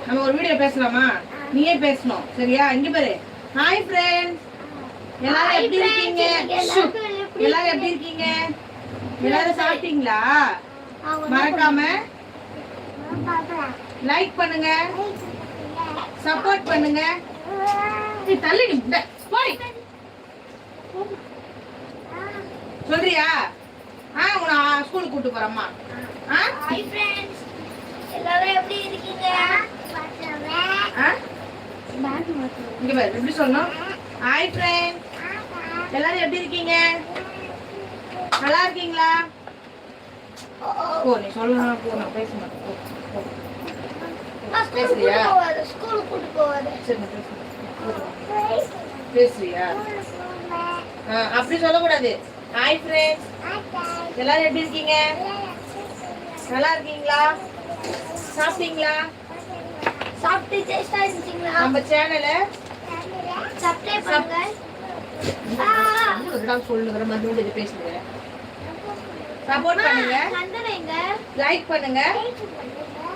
நம்ம ஒரு வீடியோ பேசலாமா? நீயே பேசணும் சரியா? இங்க பாரு. ஹாய் ஃப்ரெண்ட்ஸ், எல்லாரும் எப்படி இருக்கீங்க? எல்லாரும் எப்படி இருக்கீங்க? எல்லாரும் சாப்பிட்டீங்களா? மறக்காம லைக் பண்ணுங்க, சப்போர்ட் பண்ணுங்க. நீ தள்ளி நிப்ப போய் சொல்றியா? உன்னை ஸ்கூலுக்கு கூட்டு போறேம்மா. ஹாய் ஃப்ரெண்ட்ஸ், எல்லாரும் எப்படி இருக்கீங்க? இங்க பாரு, எப்படி சொல்லணும்? ஹாய் ஃப்ரெண்ட்ஸ், எல்லாரும் எப்படி இருக்கீங்க? நல்லா இருக்கீங்களா? போ, நீ சொல்லணும். போ, நான் பேச மாட்டேன். போ. பேசுறியா? ஸ்கூலுக்கு கூட்டு போவாரு. சரி, நான் பேசுறியா? அப்படி சொல்லக்கூடாது. ஹாய் ஃப்ரெண்ட்ஸ், எல்லாரும் எப்படி இருக்கீங்க? நல்லா இருக்கீங்களா? சாப்பிட்டீங்களா? சாப்பிட்டு டேஸ்டா இருந்துச்சுங்களா? நம்ம சேனலை சப்ஸ்கிரைப் பண்ணுங்க. சொல்லுகிற மாதிரி பேசுங்க. சப்போர்ட் பண்ணுங்க, நந்தனைங்க லைக் பண்ணுங்க,